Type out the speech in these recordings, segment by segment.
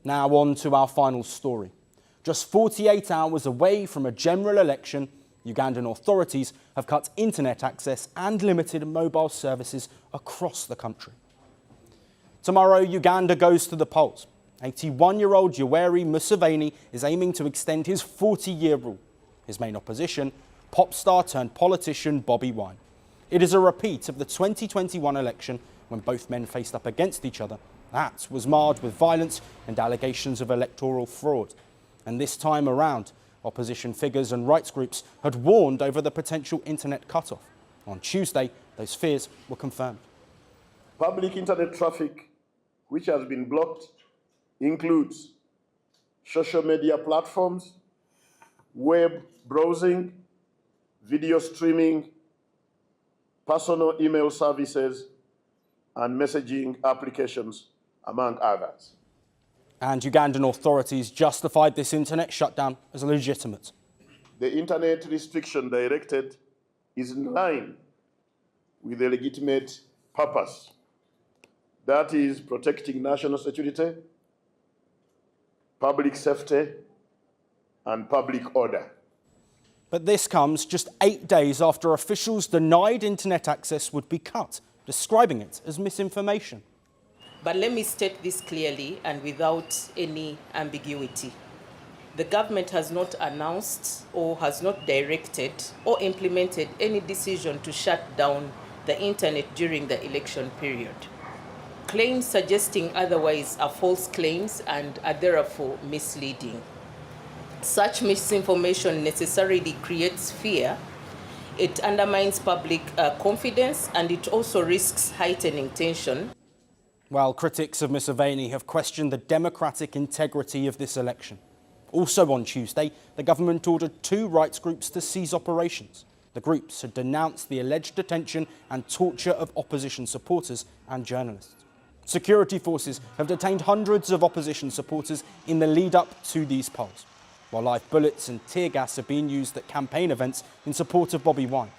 Now on to our final story. Just 48 hours away from a general election, Ugandan authorities have cut internet access and limited mobile services across the country. Tomorrow, Uganda goes to the polls. 81-year-old Yoweri Museveni is aiming to extend his 40-year rule. His main opposition, pop star turned politician Bobi Wine. It is a repeat of the 2021 election when both men faced up against each other. That was marred with violence and allegations of electoral fraud. And this time around, opposition figures and rights groups had warned over the potential internet cutoff. On Tuesday, those fears were confirmed. Public internet traffic, which has been blocked, includes social media platforms, web browsing, video streaming, personal email services, and messaging applications, among others. And Ugandan authorities justified this internet shutdown as legitimate. The internet restriction directed is in line with a legitimate purpose. That is protecting national security, public safety, and public order. But this comes just 8 days after officials denied internet access would be cut, describing it as misinformation. But let me state this clearly and without any ambiguity. The government has not announced or has not directed or implemented any decision to shut down the internet during the election period. Claims suggesting otherwise are false claims and are therefore misleading. Such misinformation necessarily creates fear. It undermines public confidence, and it also risks heightening tension. Well, critics of Museveni have questioned the democratic integrity of this election. Also on Tuesday, the government ordered 2 rights groups to cease operations. The groups had denounced the alleged detention and torture of opposition supporters and journalists. Security forces have detained hundreds of opposition supporters in the lead-up to these polls, while live bullets and tear gas are being used at campaign events in support of Bobi Wine.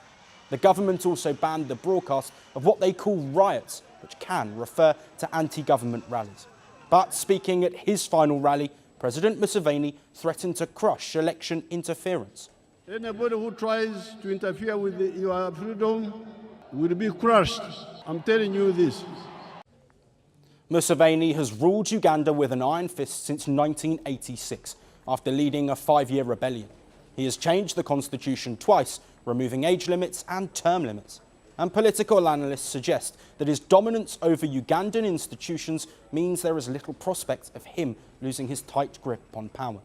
The government also banned the broadcast of what they call riots, which can refer to anti-government rallies. But speaking at his final rally, President Museveni threatened to crush election interference. Anybody who tries to interfere with your freedom will be crushed. I'm telling you this. Museveni has ruled Uganda with an iron fist since 1986, after leading a 5-year rebellion. He has changed the constitution twice, removing age limits and term limits. And political analysts suggest that his dominance over Ugandan institutions means there is little prospect of him losing his tight grip on power.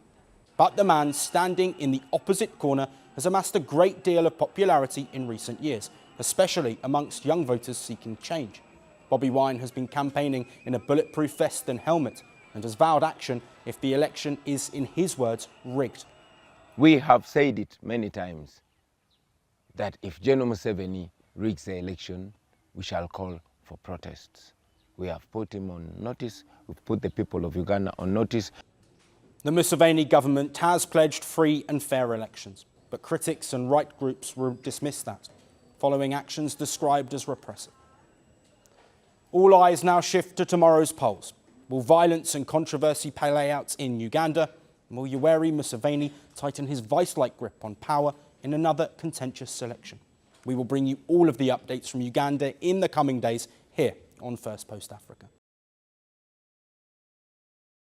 But the man standing in the opposite corner has amassed a great deal of popularity in recent years, especially amongst young voters seeking change. Bobi Wine has been campaigning in a bulletproof vest and helmet and has vowed action if the election is, in his words, rigged. We have said it many times that if General Museveni rigs the election, we shall call for protests. We have put him on notice. We've put the people of Uganda on notice. The Museveni government has pledged free and fair elections, but critics and right groups will dismiss that, following actions described as repressive. All eyes now shift to tomorrow's polls. Will violence and controversy play out in Uganda? And will Yoweri Museveni tighten his vice-like grip on power in another contentious election? We will bring you all of the updates from Uganda in the coming days here on First Post Africa.